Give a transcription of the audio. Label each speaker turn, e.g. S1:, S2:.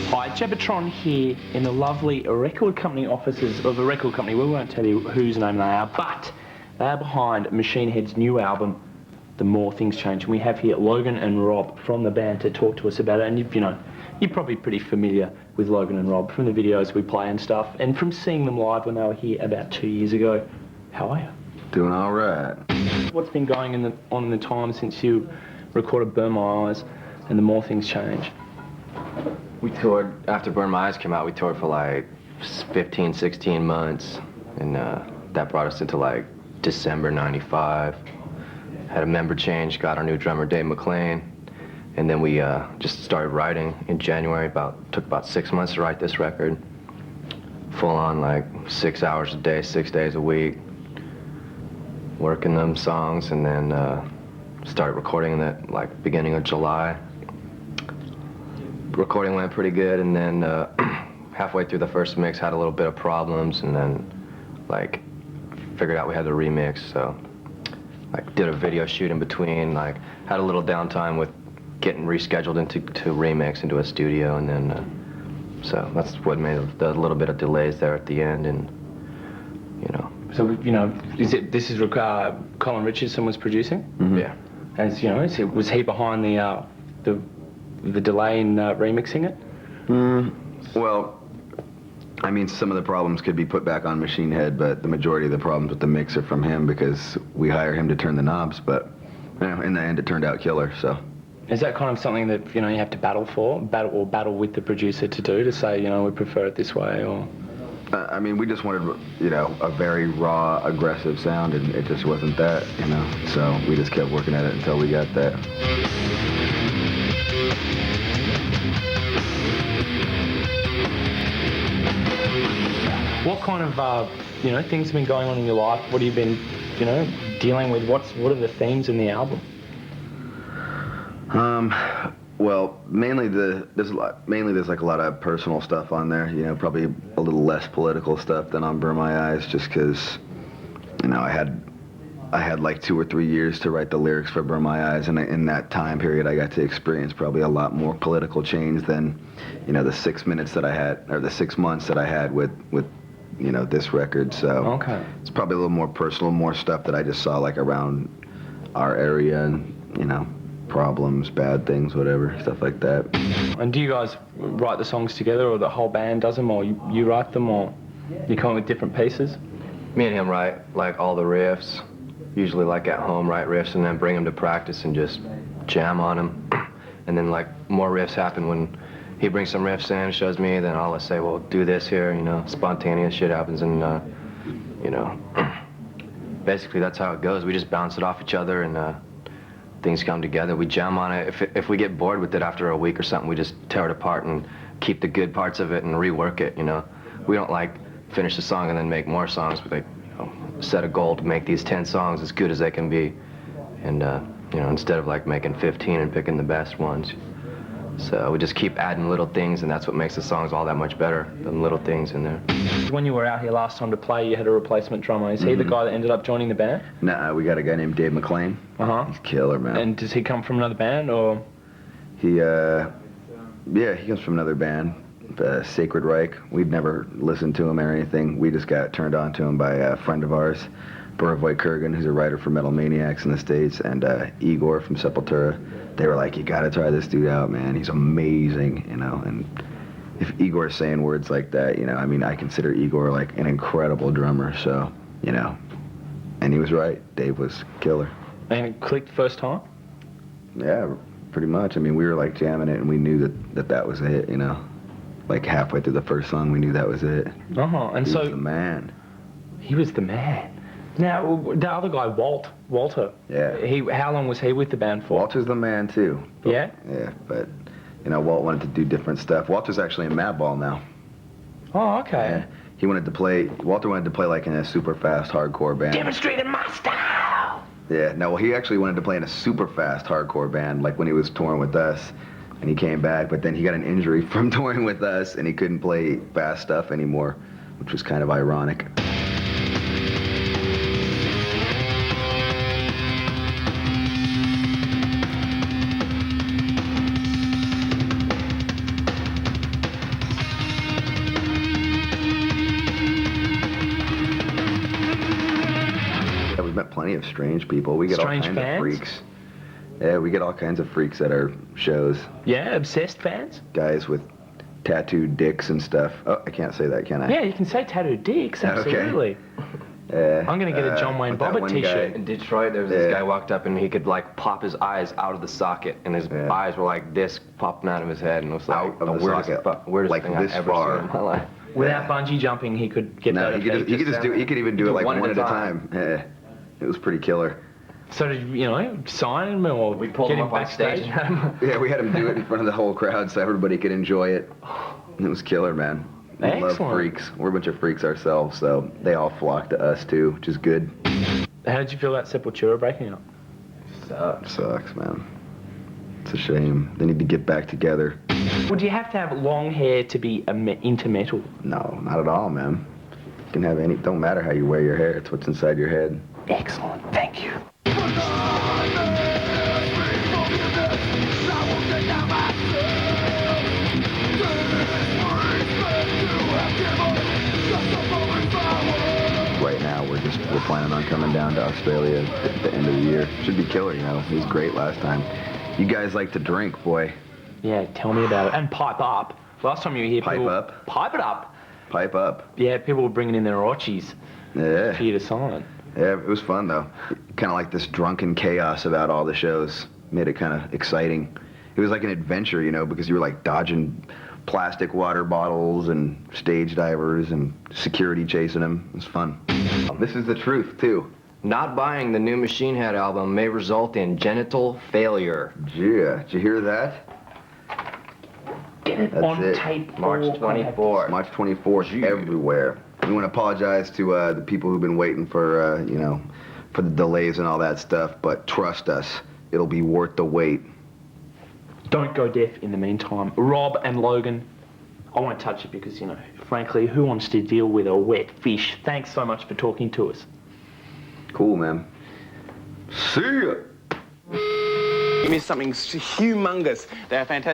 S1: Hi, Jebbatron here in the lovely record company offices of a record company. We won't tell you whose name they are, but they are behind Machine Head's new album, The More Things Change. And we have here Logan and Rob from the band to talk to us about it. And you're probably pretty familiar with Logan and Rob from the videos we play and stuff, and from seeing them live when they were here about 2 years ago. How are you?
S2: Doing all right.
S1: What's been going on in the time since you recorded Burn My Eyes and The More Things Change?
S3: We toured, after Burn My Eyes came out, we toured for like 15, 16 months, and that brought us into like December '95. Had a member change, got our new drummer Dave McClain, and then we just started writing in January. Took about 6 months to write this record. Full on, like 6 hours a day, 6 days a week, working them songs, and then started recording in the like beginning of July. Recording went pretty good, and then halfway through the first mix had a little bit of problems, and then like figured out we had to remix, so like did a video shoot in between, like had a little downtime with getting rescheduled into remix into a studio, and then so that's what made the little bit of delays there at the end, and you know.
S1: So this is Colin Richardson was producing?
S3: Mm-hmm. Yeah.
S1: As you know, was he behind the delay in remixing it?
S2: Well, I mean, some of the problems could be put back on Machine Head, but the majority of the problems with the mix are from him because we hire him to turn the knobs, but you know, in the end it turned out killer, so.
S1: Is that kind of something that, you know, you have to battle with the producer to do, to say, you know, we prefer it this way, or?
S2: I mean, we just wanted, you know, a very raw, aggressive sound, and it just wasn't that, you know, so we just kept working at it until we got that.
S1: What kind of, you know, things have been going on in your life? What have you been, you know, dealing with? What are the themes in the album?
S2: Well, mainly there's like a lot of personal stuff on there. You know, probably a little less political stuff than on Burn My Eyes, just because, you know, I had like 2 or 3 years to write the lyrics for Burn My Eyes, and in that time period, I got to experience probably a lot more political change than, you know, the 6 minutes that I had, or the 6 months that I had with you know, this record. So
S1: okay,
S2: it's probably a little more personal, more stuff that I just saw like around our area, and you know, problems, bad things, whatever, stuff like that.
S1: And do you guys write the songs together, or the whole band does them, or you write them, or you come up with different pieces?
S3: Me and him write like all the riffs, usually like at home write riffs, and then bring them to practice and just jam on them. And then like more riffs happen when he brings some riffs in, shows me, then I'll say, well, do this here, you know, spontaneous shit happens, and you know, basically that's how it goes. We just bounce it off each other, and things come together. We jam on it. If we get bored with it after a week or something, we just tear it apart and keep the good parts of it and rework it, you know. We don't like finish the song and then make more songs. We like, you know, set a goal to make these 10 songs as good as they can be, and you know, instead of like making 15 and picking the best ones. So we just keep adding little things, and that's what makes the songs all that much better, the little things in there.
S1: When you were out here last time to play, you had a replacement drummer. Is he the guy that ended up joining the band?
S2: Nah, we got a guy named Dave McClain. He's killer, man.
S1: And does he come from another band, or?
S2: Yeah, he comes from another band, Sacred Reich. We'd never listened to him or anything. We just got turned on to him by a friend of ours, Borovoy Kurgan, who's a writer for Metal Maniacs in the States, and Igor from Sepultura. They were like, you gotta try this dude out, man. He's amazing, you know. And if Igor's saying words like that, you know, I mean, I consider Igor like an incredible drummer, so, you know. And he was right. Dave was killer.
S1: And it clicked first time?
S2: Yeah, pretty much. I mean, we were like jamming it, and we knew that was it, you know. Like halfway through the first song, we knew that was it.
S1: And
S2: he
S1: so
S2: was the man.
S1: He was the man. Now, the other guy, Walter.
S2: Yeah.
S1: How long was he with the band for?
S2: Walter's the man too.
S1: Yeah?
S2: Yeah, but, you know, Walt wanted to do different stuff. Walter's actually in Madball now.
S1: Oh, okay.
S2: Yeah. Walter wanted to play like in a super fast hardcore band.
S1: Demonstrating my style!
S2: Yeah, no, well, he actually wanted to play in a super fast hardcore band, like when he was touring with us, and he came back, but then he got an injury from touring with us, and he couldn't play fast stuff anymore, which was kind of ironic. of strange people. We get
S1: Strange
S2: all kinds
S1: fans?
S2: of freaks. Yeah, we get all kinds of freaks at our shows.
S1: Yeah, obsessed fans?
S2: Guys with tattooed dicks and stuff. Oh, I can't say that, can I?
S1: Yeah, you can say tattooed dicks,
S2: Okay.
S1: absolutely. I'm going to get a John Wayne
S2: but that
S1: Bobbitt
S2: one
S1: t-shirt.
S3: In Detroit, there was this
S2: Yeah.
S3: guy walked up and he could like pop his eyes out of the socket, and his
S2: Yeah.
S3: eyes were like this popping out of his head, and it was like
S2: Out of
S3: the
S2: the
S3: weirdest,
S2: socket.
S3: weirdest
S2: Like
S3: thing
S2: this
S3: I've ever
S2: far.
S3: seen in my life.
S1: Without bungee jumping, he could get
S2: No,
S1: that
S2: he could,
S1: effect.
S2: he could just do. He could even do it like
S3: one
S2: one
S3: at
S2: at
S3: a
S2: a time. Yeah, it was pretty killer.
S1: So did you know, sign him or
S3: We pulled
S1: get
S3: him
S1: him
S3: up on stage.
S1: backstage?
S2: Yeah, we had him do it in front of the whole crowd so everybody could enjoy it. It was killer, man. We love
S1: Excellent.
S2: freaks. We're a bunch of freaks ourselves, so they all flock to us too, which is good.
S1: How did you feel about Sepultura breaking up?
S2: Sucks, man. It's a shame. They need to get back together.
S1: Would you have to have long hair to be into metal?
S2: No, not at all, man. You can have any. Don't matter how you wear your hair. It's what's inside your head.
S1: Excellent, thank you.
S2: Right now, we're planning on coming down to Australia at the end of the year. Should be killer, you know. He was great last time. You guys like to drink, boy.
S1: Yeah, tell me about it. And pipe up. Last time you were here,
S2: Pipe
S1: people...
S2: up?
S1: Pipe it up.
S2: Pipe up.
S1: Yeah, people were bringing in their orchies
S2: Yeah.
S1: for you to sign.
S2: Yeah, it was fun though. Kind of like this drunken chaos about all the shows made it kind of exciting. It was like an adventure, you know, because you were like dodging plastic water bottles and stage divers and security chasing them. It was fun. This is the truth too.
S3: Not buying the new Machine Head album may result in genital failure.
S2: Yeah, did you hear that?
S1: Get it
S2: That's
S1: on
S2: it.
S1: tape.
S3: March
S1: or
S3: 24th.
S2: March 24th, everywhere. We want to apologize to the people who've been waiting for, you know, for the delays and all that stuff, but trust us, it'll be worth the wait.
S1: Don't go deaf in the meantime. Rob and Logan, I won't touch it because, you know, frankly, who wants to deal with a wet fish? Thanks so much for talking to us.
S2: Cool, man. See ya!
S4: Give me something humongous. They're fantastic.